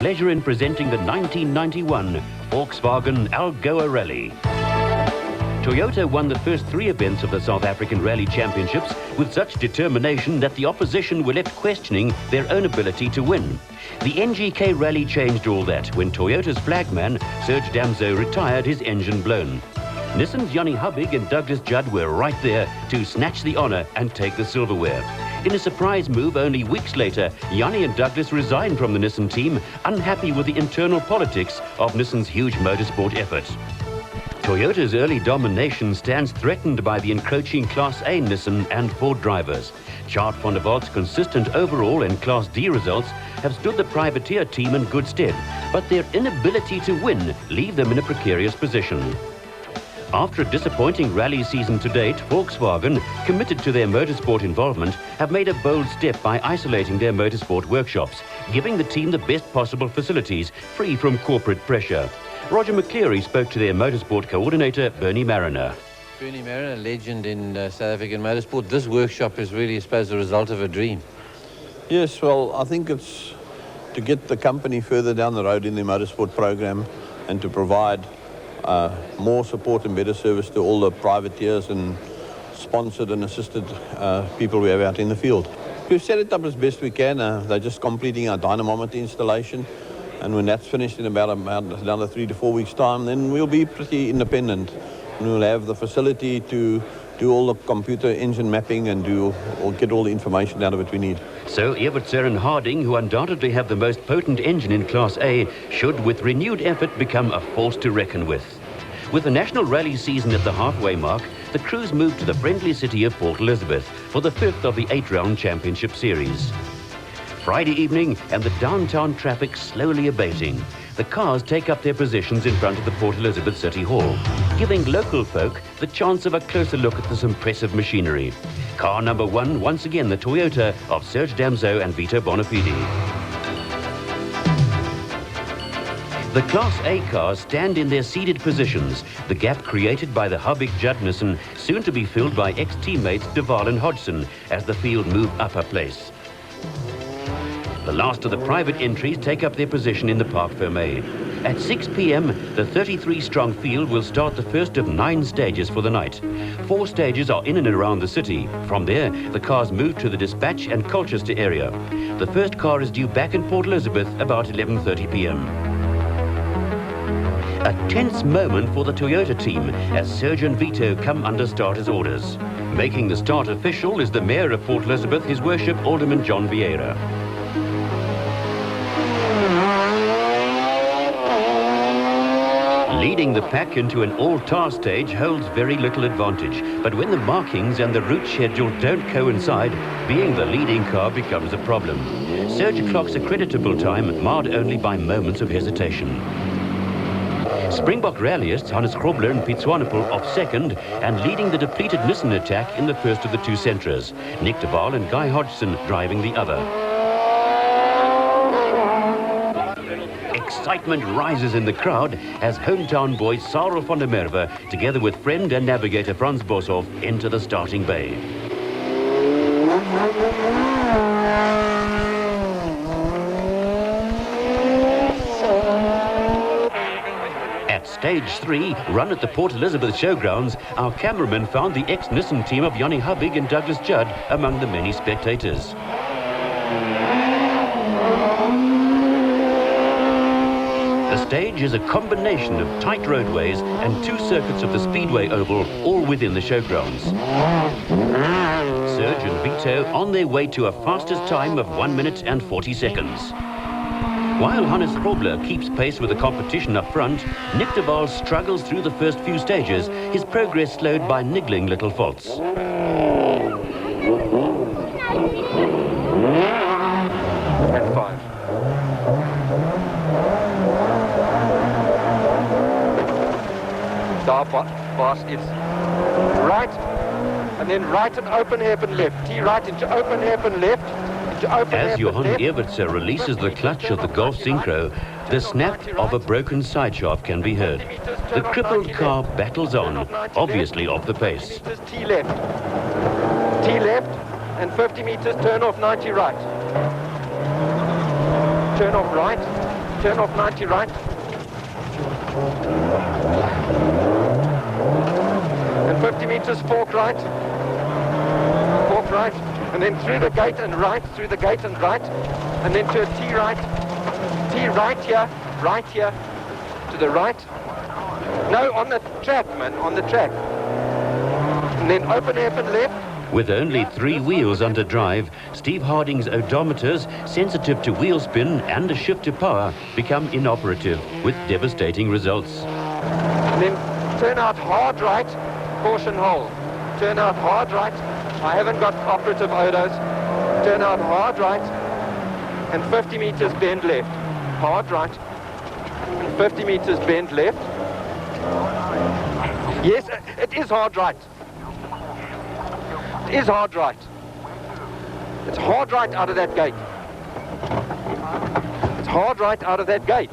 Pleasure in presenting the 1991 Volkswagen Algoa Rally. Toyota won the first 3 events of the South African Rally Championships with such determination that the opposition were left questioning their own ability to win. The NGK Rally changed all that when Toyota's flagman, Serge Damso, retired, his engine blown. Nissan's Jannie Hubig and Douglas Judd were right there to snatch the honour and take the silverware. In a surprise move only weeks later, Jannie and Douglas resigned from the Nissan team, unhappy with the internal politics of Nissan's huge motorsport effort. Toyota's early domination stands threatened by the encroaching Class A Nissan and Ford drivers. Chart van der Valk's consistent overall and Class D results have stood the privateer team in good stead, but their inability to win leave them in a precarious position. After a disappointing rally season to date, Volkswagen, committed to their motorsport involvement, have made a bold step by isolating their motorsport workshops, giving the team the best possible facilities, free from corporate pressure. Roger McCleary spoke to their motorsport coordinator, Bernie Mariner. Bernie Mariner, a legend in South African motorsport. This workshop is really, I suppose, the result of a dream. Yes, well, I think it's to get the company further down the road in the motorsport program and to provide more support and better service to all the privateers and sponsored and assisted people we have out in the field. We've set it up as best we can. They're just completing our dynamometer installation, and when that's finished in about another 3 to 4 weeks' time, then we'll be pretty independent. And we'll have the facility to do all the computer engine mapping and get all the information out of it we need. So Evertser and Harding, who undoubtedly have the most potent engine in Class A, should with renewed effort become a force to reckon with. With the national rally season at the halfway mark, the crews moved to the friendly city of Port Elizabeth for the 5th of the 8-round championship series. Friday evening and the downtown traffic slowly abating. The cars take up their positions in front of the Port Elizabeth City Hall, giving local folk the chance of a closer look at this impressive machinery. Car number 1, once again the Toyota of Serge Damso and Vito Bonafide. The Class A cars stand in their seated positions, the gap created by the Hubig Judd Nissan, soon to be filled by ex-teammates Duval and Hodgson as the field move up a place. The last of the private entries take up their position in the Parc Fermé. At 6 p.m, the 33-strong field will start the first of 9 stages for the night. 4 stages are in and around the city. From there, the cars move to the Dispatch and Colchester area. The first car is due back in Port Elizabeth about 11:30 p.m. A tense moment for the Toyota team as Serge and Vito come under starters' orders. Making the start official is the Mayor of Port Elizabeth, His Worship Alderman John Vieira. Leading the pack into an all-tar stage holds very little advantage, but when the markings and the route schedule don't coincide, being the leading car becomes a problem. Serge clocks a creditable time, marred only by moments of hesitation. Springbok rallyists Hannes Grobler and Piet Swanepoel off second and leading the depleted Nissan attack in the first of the 2 Sentras. Nick de Waal and Guy Hodgson driving the other. Excitement rises in the crowd as hometown boy Sarel van der Merwe, together with friend and navigator Frans Boshoff, enter the starting bay. At stage 3, run at the Port Elizabeth Showgrounds, our cameraman found the ex-Nissan team of Jannie Hubig and Douglas Judd among the many spectators. The stage is a combination of tight roadways and 2 circuits of the Speedway Oval, all within the showgrounds. Serge and Vito on their way to a fastest time of 1 minute and 40 seconds. While Hannes Grobler keeps pace with the competition up front, Nick de Waal struggles through the first few stages, his progress slowed by niggling little faults. And 5. Stop, boss, it's right, and then right and open hairpin left. T right into open hairpin left, into open As hairpin Johan left. Evertser releases the clutch of the Golf Synchro, the snap of a broken sideshaft can be heard. The crippled car battles on, obviously off the pace. T left, and 50 meters, turn off 90 right. Turn off right, turn off 90 right. And 50 meters fork right. Fork right. And then through the gate and right, through the gate and right. And then to a T right. T right here, to the right. No, on the track, man, on the track. And then open hairpin left. With only 3 wheels under drive, Steve Harding's odometers, sensitive to wheel spin and a shift to power, become inoperative, with devastating results. And then turn out hard right, caution hole. Turn out hard right. I haven't got operative odos. Turn out hard right, and 50 meters bend left. Hard right, and 50 meters bend left. Yes, it is hard right. It is hard right. It's hard right out of that gate. It's hard right out of that gate.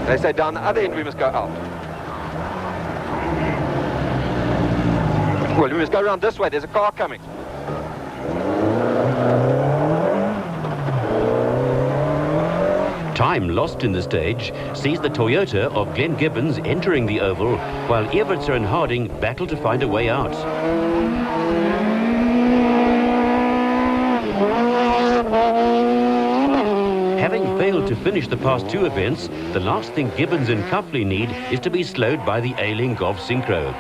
They say down the other end we must go out. Well, we must go around this way. There's a car coming. Time lost in the stage sees the Toyota of Glenn Gibbons entering the oval, while Evertser and Harding battle to find a way out. Having failed to finish the past 2 events, the last thing Gibbons and Cuffley need is to be slowed by the ailing Golf Synchro.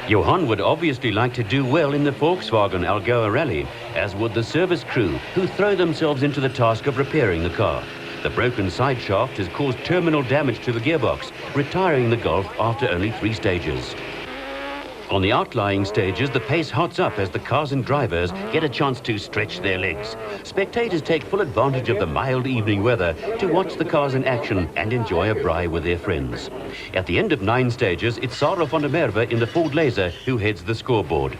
Johan would obviously like to do well in the Volkswagen Algoa Rally, as would the service crew, who throw themselves into the task of repairing the car. The broken side shaft has caused terminal damage to the gearbox, retiring the Golf after only 3 stages. On the outlying stages, the pace hots up as the cars and drivers get a chance to stretch their legs. Spectators take full advantage of the mild evening weather to watch the cars in action and enjoy a braai with their friends. At the end of 9 stages, it's Sarah van der Merwe in the Ford Laser who heads the scoreboard.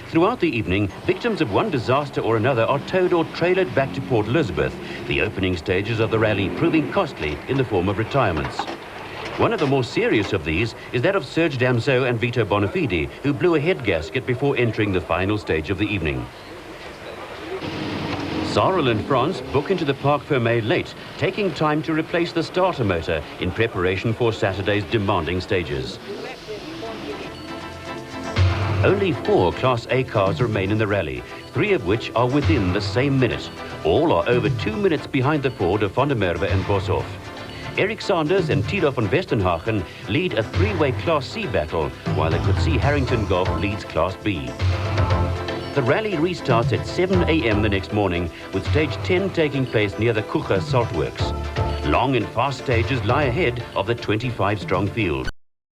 Throughout the evening, victims of one disaster or another are towed or trailered back to Port Elizabeth, the opening stages of the rally proving costly in the form of retirements. One of the more serious of these is that of Serge Damso and Vito Bonafide, who blew a head gasket before entering the final stage of the evening. Sarel and France book into the Parc Fermé late, taking time to replace the starter motor in preparation for Saturday's demanding stages. Only 4 Class A cars remain in the rally, 3 of which are within the same minute. All are over 2 minutes behind the Ford of van der Merwe and Boshoff. Eric Sanders and Tito van Westenhagen lead a 3-way Class C battle, while the Coetzee Harrington Golf leads Class B. The rally restarts at 7 a.m. the next morning, with stage 10 taking place near the Kucha Saltworks. Long and fast stages lie ahead of the 25-strong field.